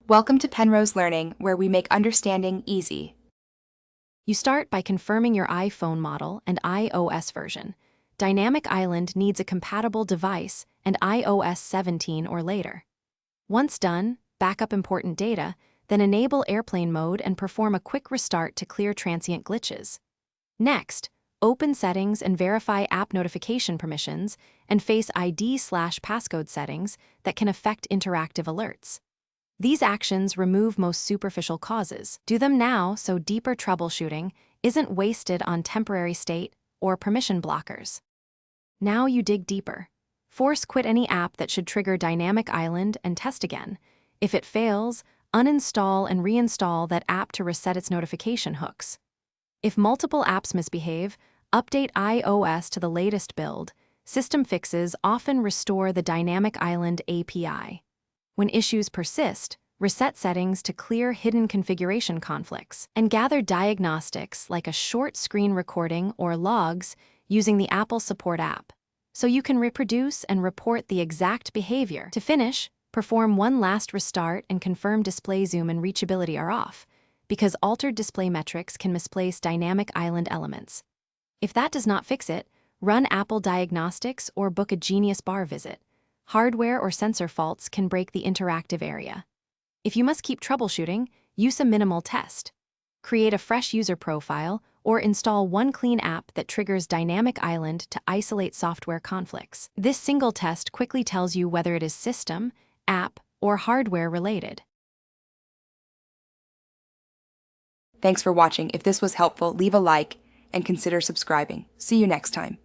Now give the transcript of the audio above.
Welcome to Penrose Learning, where we make understanding easy. You start by confirming your iPhone model and iOS version. Dynamic Island needs a compatible device and iOS 17 or later. Once done, back up important data, then enable airplane mode and perform a quick restart to clear transient glitches. Next, open Settings and verify app notification permissions and Face ID/passcode settings that can affect interactive alerts. These actions remove most superficial causes. Do them now so deeper troubleshooting isn't wasted on temporary state or permission blockers. Now you dig deeper. Force quit any app that should trigger Dynamic Island and test again. If it fails, uninstall and reinstall that app to reset its notification hooks. If multiple apps misbehave, update iOS to the latest build. System fixes often restore the Dynamic Island API. When issues persist, reset settings to clear hidden configuration conflicts, and gather diagnostics like a short screen recording or logs using the Apple Support app, so you can reproduce and report the exact behavior. To finish, perform one last restart and confirm display zoom and reachability are off, because altered display metrics can misplace Dynamic Island elements. If that does not fix it, run Apple Diagnostics or book a Genius Bar visit. Hardware or sensor faults can break the interactive area. If you must keep troubleshooting, use a minimal test. Create a fresh user profile or install one clean app that triggers Dynamic Island to isolate software conflicts. This single test quickly tells you whether it is system, app, or hardware related. Thanks for watching. If this was helpful, leave a like and consider subscribing. See you next time.